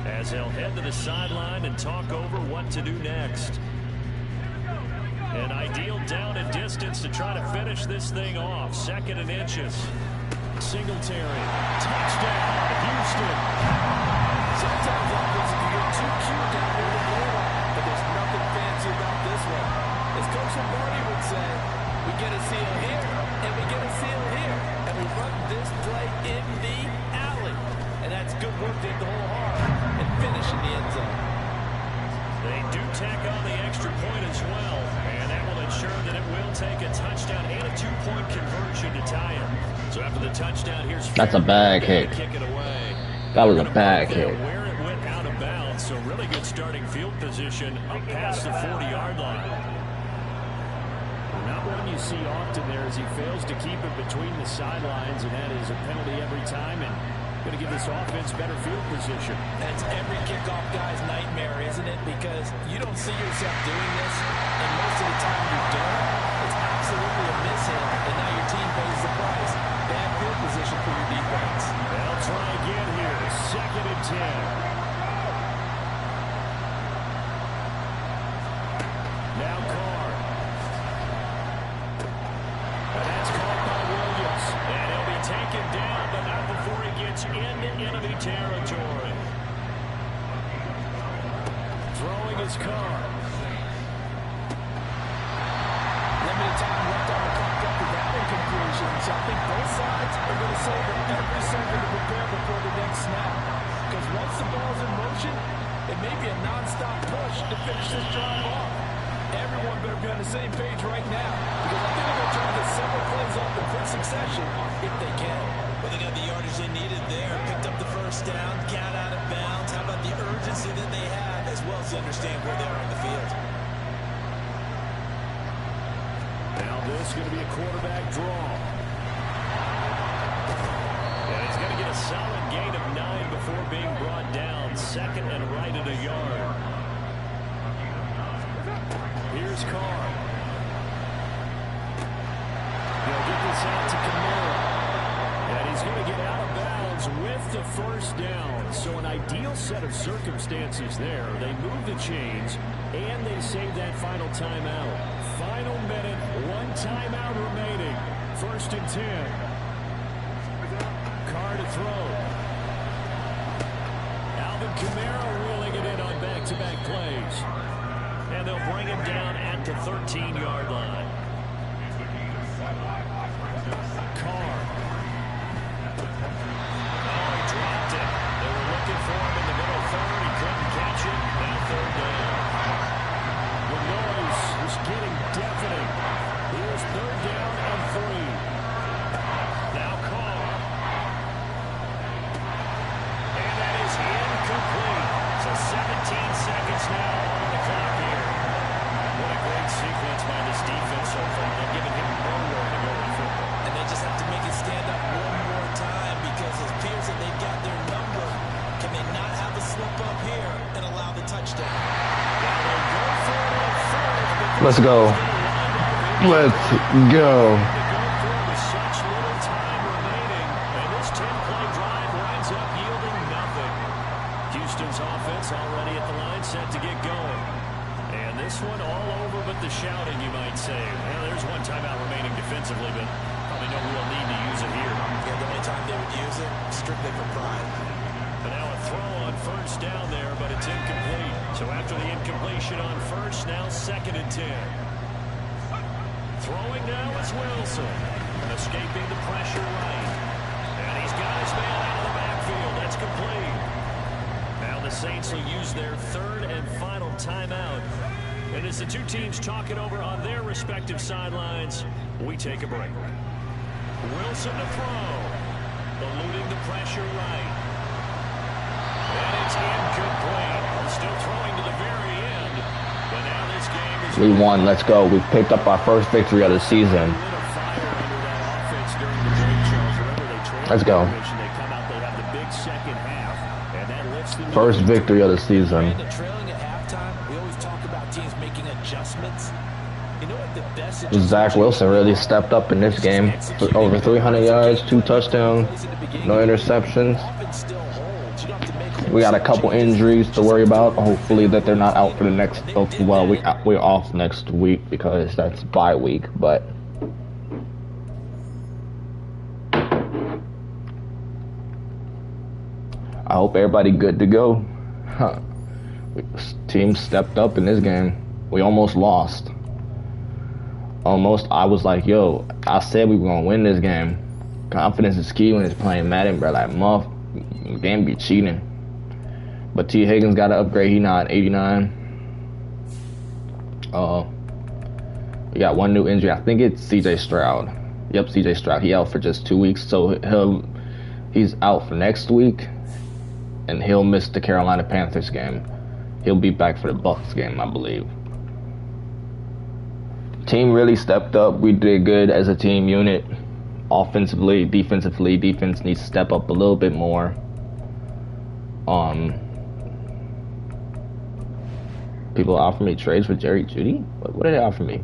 As they'll head to the sideline and talk over what to do next. An ideal down and distance to try to finish this thing off. Second and inches. Singletary. Touchdown, Houston. Sometimes offense can get too cute down there to goal line, but there's nothing fancy about this one. As Coach Lombardi would say, we get a seal here, and we get a seal here, and we run this play in They do tack on the extra point as well, and that will ensure that it will take a touchdown and a 2-point conversion to tie it. So after the touchdown, here's that's a bad kick. Kick it away. That was a bad kick. Where it went out of bounds, so really good starting field position up past the 40-yard line. Not one you see often there as he fails to keep it between the sidelines, and that is a penalty every time, and going to give this offense better field position. That's every kickoff guy's nightmare, isn't it? Because you don't see yourself doing this, and most of the time you don't. It's absolutely a mishit, and now your team pays the price. Bad field position for your defense. They'll try again here. 2nd and 10. Now Carr. And that's caught by Williams. And he'll be taken down, but not before he gets into enemy territory. Throwing his Carr. Limited time left on the clock after that incompletion. So I think both sides are going to save every second to prepare before the next snap. Because once the ball's in motion, it may be a non-stop push to finish this drive off. Everyone better be on the same page right now, because I think they're going to try to get several plays off in quick succession if they can. Well, they got the yardage they needed there. Picked up the first down, got out of bounds. How about the urgency that they have, as well as understand where they are on the field? Now this is going to be a quarterback draw. And he's going to get a solid gain of 9 before being brought down. 2nd and right at a yard. Here's Carr. He'll get this out to Kamara. And he's going to get out of bounds with the first down. So an ideal set of circumstances there. They move the chains, and they save that final timeout. Final minute, 1 timeout remaining. 1st and 10. Carr to throw. Alvin Kamara reeling it in on back-to-back plays. And they'll bring him down at the 13-yard line. Carr. Oh, he dropped it. They were looking for him in the middle third. He couldn't catch it. Now 3rd down. The noise is getting deafening. Here's 3rd down and 3. Now Carr. And that is incomplete. So 17 seconds now on the clock here. What a great sequence by this defense so far. They're giving him nowhere to go with football. And they just have to make it stand up one more time, because it appears that they've got their number. Can they not have a slip up here and allow the touchdown? Now they go for it on 3rd, but Let's go. Let's go. to go through with such little time remaining, and this 10-play drive winds up yielding nothing. Houston's offense already at the line, set to get going. And this one all over but the shouting, you might say. Well, there's 1 timeout remaining defensively, but probably no real need to use it here. Yeah, the only time they would use it, strictly for pride. But now a throw on 1st down there, but it's incomplete. So after the incompletion on 1st, now 2nd and 10. Throwing now is Wilson. Escaping the pressure right. And he's got his man out of the backfield. That's complete. Now the Saints will use their 3rd and final timeout. And as the two teams talk it over on their respective sidelines, we take a break. Wilson to throw. Eluding the pressure right. And it's incomplete. Still throwing to the very end. But now this game is... We won. Let's go. We've picked up our first victory of the season. Let's go. First victory of the season. Trailing at halftime, we always talk about teams making adjustments. You know what the best Zach Wilson really stepped up in this game. Over 300 yards, 2 touchdowns, no interceptions. We got a couple injuries to worry about. Hopefully that they're not out for the next. Well, we're off next week because that's bye week. But I hope everybody good to go. Team stepped up in this game. We almost lost. Almost. I was like, yo, I said we were gonna win this game. Confidence is key when it's playing Madden, bro. Like, game be cheating. But T. Higgins got to upgrade. He now at 89. We got one new injury. I think it's C.J. Stroud. Yep, C.J. Stroud. He out for just 2 weeks, so he's out for next week, and he'll miss the Carolina Panthers game. He'll be back for the Bucs game, I believe. Team really stepped up. We did good as a team unit. Offensively, defensively, defense needs to step up a little bit more. People offer me trades for Jerry Jeudy? What did they offer me?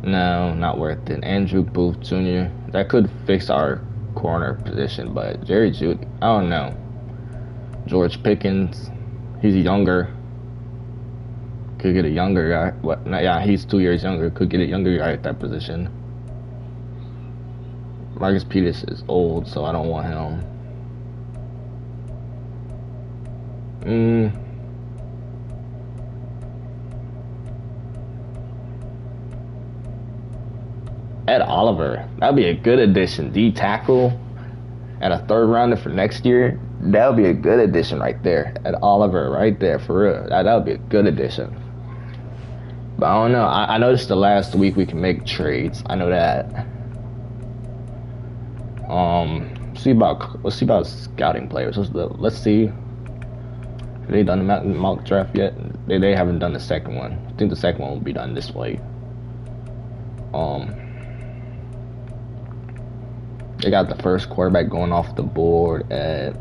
No, not worth it. Andrew Booth Jr. That could fix our corner position, but Jerry Jeudy, I don't know. George Pickens, he's younger. Could get a younger guy. What? No, yeah, he's 2 years younger. Could get a younger guy at that position. Marcus Peters is old, so I don't want him. Ed Oliver, that'd be a good addition. D tackle and a third rounder for next year. That would be a good addition right there. Ed Oliver right there, for real. That would be a good addition. But I don't know. I noticed the last week we can make trades. I know that. Let's see about scouting players. Let's see. Have they done the mock draft yet? They haven't done the second one. I think the second one will be done this way. They got the first quarterback going off the board at...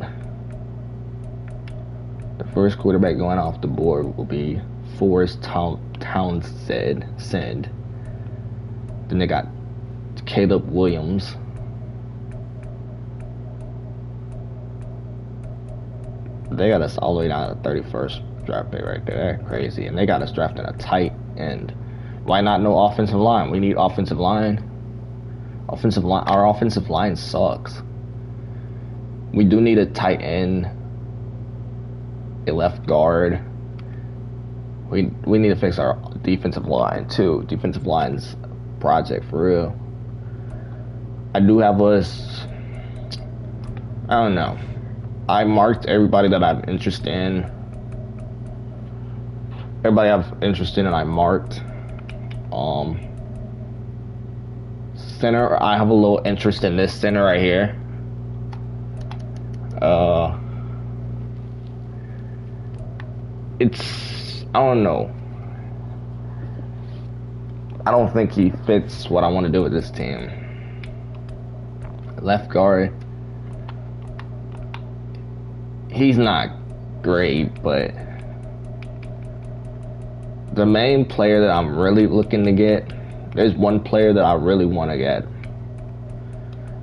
The first quarterback going off the board will be Forrest Townsend. Then they got Caleb Williams. They got us all the way down to the 31st draft pick right there. That's crazy. And they got us drafting a tight end. Why not no offensive line? We need offensive line. Our offensive line sucks. We do need a tight end, a left guard. We need to fix our defensive line too. Defensive line's project for real. I do have us. I don't know. I marked everybody that I'm interested in. Everybody I'm interested in, I marked. Center, I have a little interest in this center right here. I don't know. I don't think he fits what I want to do with this team. Left guard, he's not great, but the main player that I'm really looking to get, there's one player that I really want to get,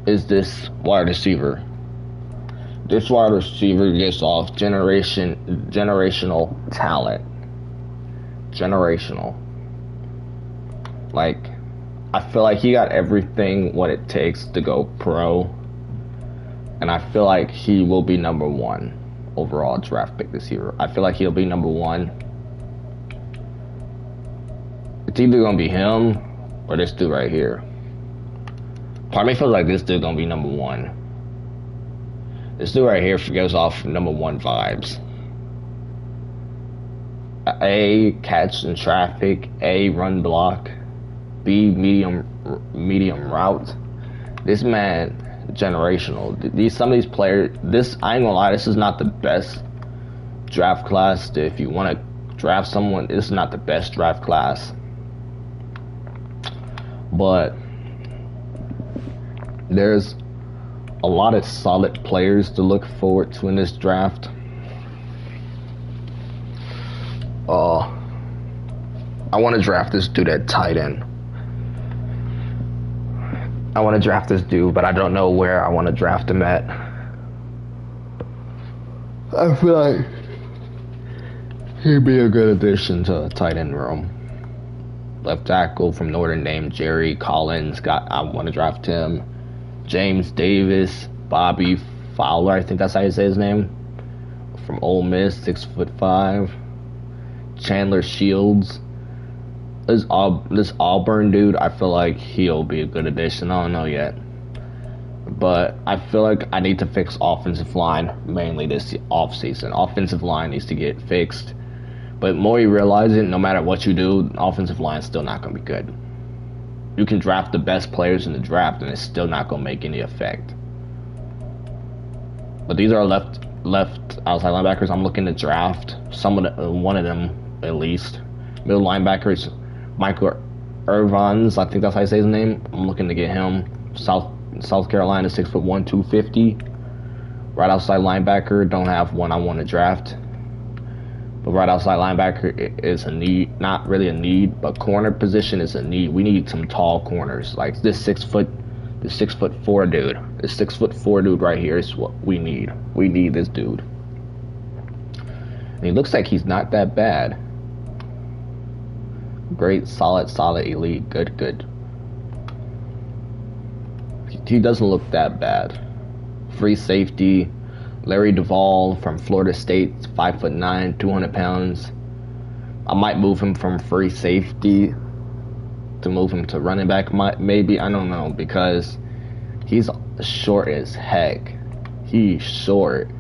is this wide receiver. This wide receiver gets off generational talent. Generational. Like, I feel like he got everything what it takes to go pro. And I feel like he will be number 1 overall draft pick this year. I feel like he'll be number 1. It's either going to be him or this dude right here. Part of me feels like this dude going to be number 1. This dude right here goes off number 1 vibes. A, catch in traffic. A, run block. B, medium route. This man, generational. Some of these players, I ain't gonna lie, this is not the best draft class. If you want to draft someone, this is not the best draft class. But there's a lot of solid players to look forward to in this draft. I want to draft this dude at tight end. I want to draft this dude, but I don't know where I want to draft him at. I feel like he'd be a good addition to a tight end room. Left tackle from Notre Dame, Jerry Collins. I want to draft him. James Davis, Bobby Fowler, I think that's how you say his name. From Ole Miss, 6'5". Chandler Shields. This Auburn dude, I feel like he'll be a good addition. I don't know yet. But I feel like I need to fix offensive line mainly this offseason. Offensive line needs to get fixed. But more you realize it, no matter what you do, the offensive line's still not going to be good. You can draft the best players in the draft, and it's still not going to make any effect. But these are left outside linebackers I'm looking to draft. One of them at least. Middle linebackers, Michael Irvines, I think that's how you say his name. I'm looking to get him. South Carolina, 6'1", 250. Right outside linebacker, don't have one I want to draft. But right outside linebacker is a need, not really a need, but corner position is a need. We need some tall corners. Like this 6'4" dude. This 6'4" dude right here is what we need. We need this dude. And he looks like he's not that bad. Great, solid, elite, good. He doesn't look that bad. Free safety. Larry Duvall from Florida State, 5'9", 200 pounds. I might move him from free safety to move him to running back. Maybe, I don't know, because he's short as heck. He's short.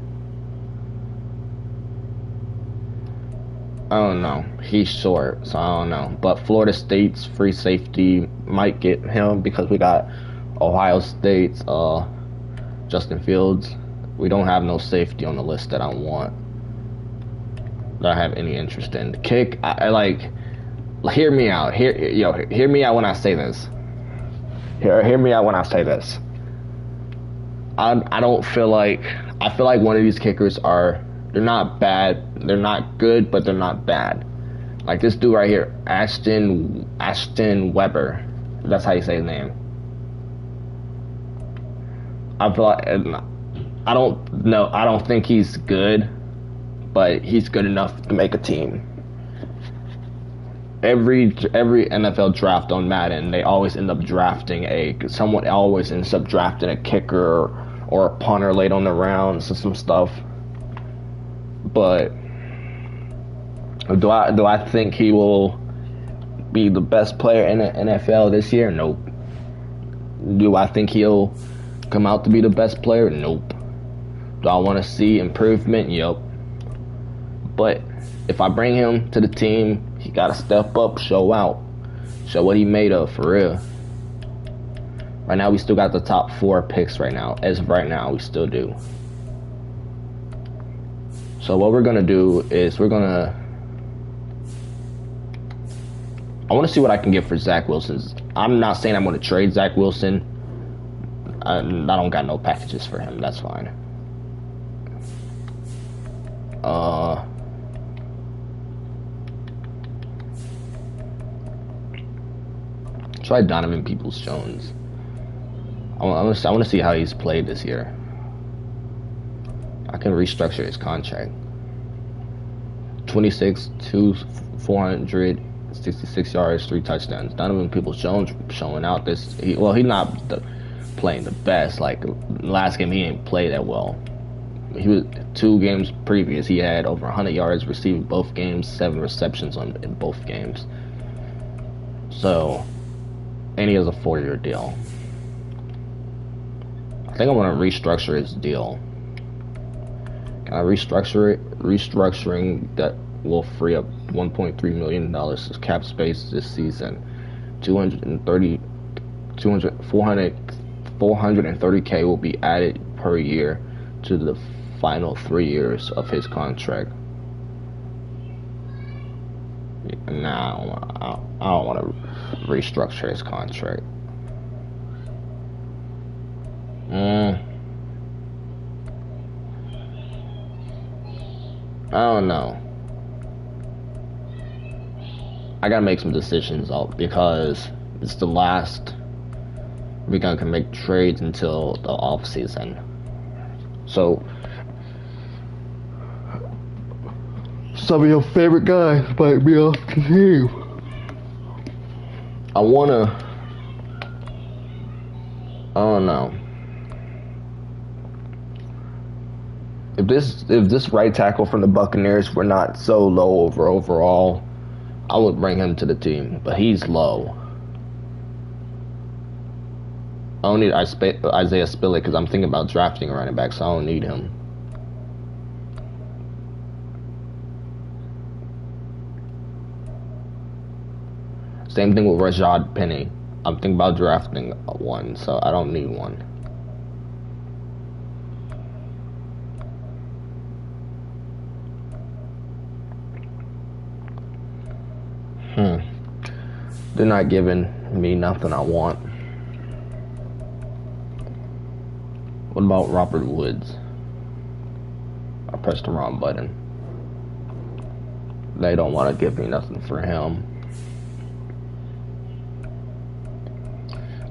I don't know. He's short, so I don't know. But Florida State's free safety might get him because we got Ohio State's Justin Fields. We don't have no safety on the list that I want. That I have any interest in. The kick, I like. Hear me out. Hear me out when I say this. Hear me out when I say this. I don't feel like. I feel like one of these kickers are. They're not bad. They're not good, but they're not bad. Like this dude right here, Ashton Weber. That's how you say his name. I feel like. I don't know. I don't think he's good, but he's good enough to make a team. Every NFL draft on Madden, they always end up drafting someone always ends up drafting a kicker or a punter late on the rounds and some stuff. But do I think he will be the best player in the NFL this year? Nope. Do I think he'll come out to be the best player? Nope. Do I want to see improvement? Yep. But if I bring him to the team, he got to step up, show out. Show what he made of, for real. Right now, we still got the top 4 picks right now. As of right now, we still do. So what we're going to do is I want to see what I can get for Zach Wilson. I'm not saying I'm going to trade Zach Wilson. I don't got no packages for him. That's fine. Try Donovan Peoples-Jones. I want to see how he's played this year. I can restructure his contract. 26, 466 yards, 3 touchdowns. Donovan Peoples-Jones showing out this. He's not playing the best. Like last game, he didn't play that well. He was 2 games previous. He had over 100 yards receiving both games, 7 receptions in both games. So, and he has a 4-year deal. I think I want to restructure his deal. Can I restructure it? Restructuring that will free up $1.3 million of cap space this season. 430K will be added per year to the final 3 years of his contract. Nah, I don't want to restructure his contract. I don't know. I gotta make some decisions though, because it's the last we're gonna make trades until the off season. So some of your favorite guys might be off the team. I don't know. If this right tackle from the Buccaneers were not so low overall, I would bring him to the team. But he's low. I don't need Isaiah Spillett because I'm thinking about drafting a running back, so I don't need him. Same thing with Rashad Penny. I'm thinking about drafting one, so I don't need one. They're not giving me nothing I want. What about Robert Woods? I pressed the wrong button. They don't want to give me nothing for him.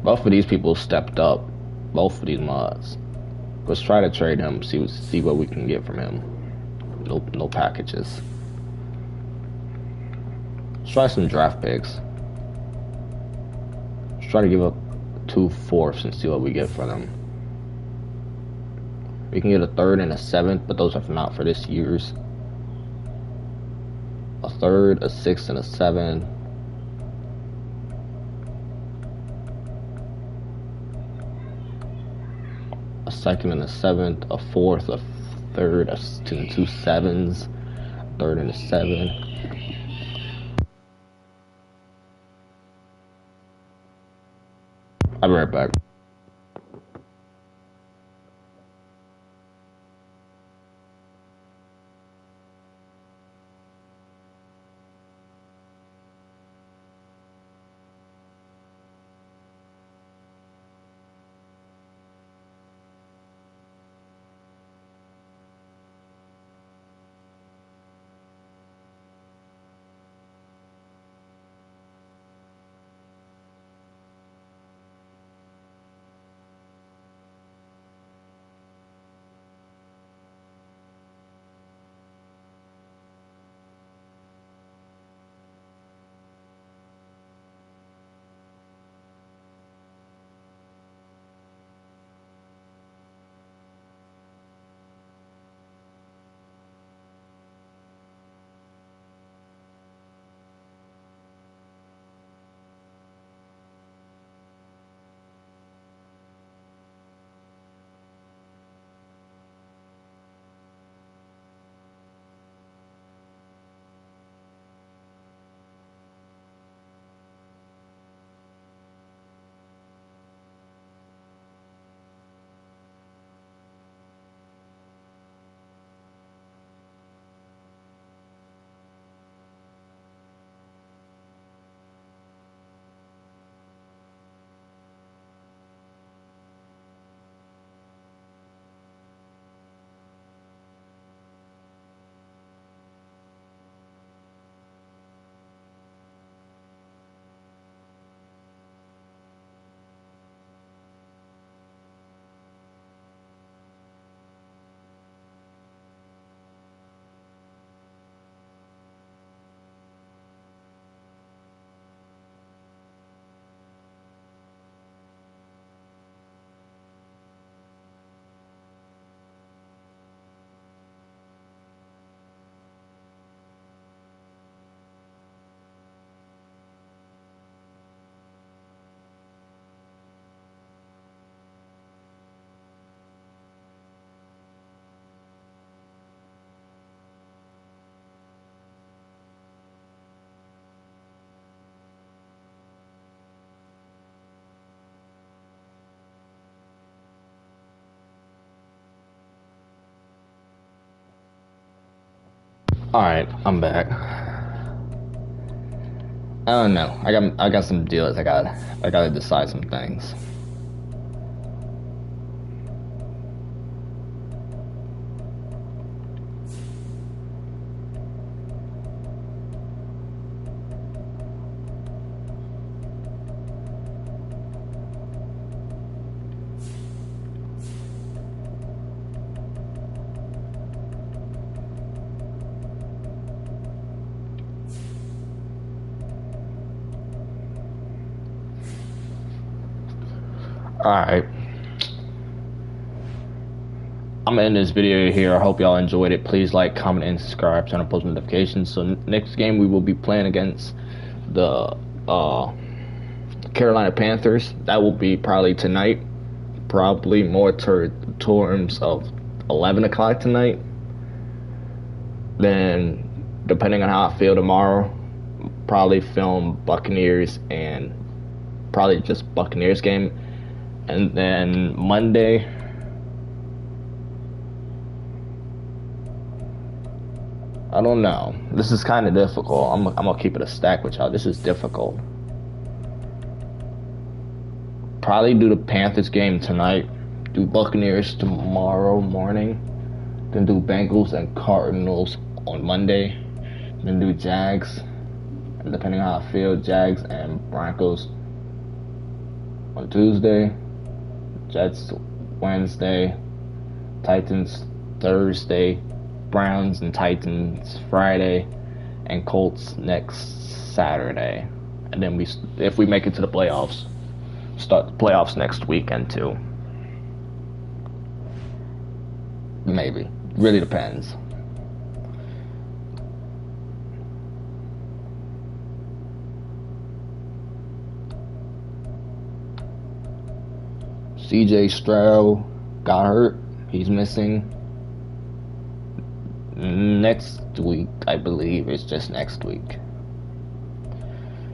Both of these people stepped up. Both of these mods. Let's try to trade him. See what we can get from him. No packages. Let's try some draft picks. Let's try to give up 2 fourths and see what we get for them. We can get a 3rd and a 7th, but those are not for this year's. A 3rd, a 6th, and a 7. A 2nd and a 7th, a 4th, a 3rd, and 2 7s, a 3rd and a 7. I'll be right back. Alright, I'm back. I don't know. I got some deals. I gotta decide some things. Alright. I'm gonna end this video here. I hope y'all enjoyed it. Please like, comment, and subscribe. Turn on post notifications. So next game we will be playing against the Carolina Panthers. That will be probably tonight. Probably more terms of 11 o'clock tonight. Then, depending on how I feel tomorrow, probably film Buccaneers and probably just Buccaneers game. And then Monday, I don't know. This is kind of difficult. I'm gonna keep it a stack with y'all. This is difficult. Probably do the Panthers game tonight. Do Buccaneers tomorrow morning. Then do Bengals and Cardinals on Monday. Then do Jags. And depending on how I feel, Jags and Broncos on Tuesday. Jets Wednesday. Titans Thursday. Browns and Titans Friday, and Colts next Saturday. And then if we make it to the playoffs, start the playoffs next weekend too. Maybe. Really depends. CJ Stroud got hurt. He's missing. Next week, I believe. It's just next week.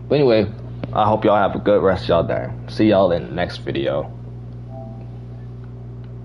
But anyway, I hope y'all have a good rest of y'all day. See y'all in the next video.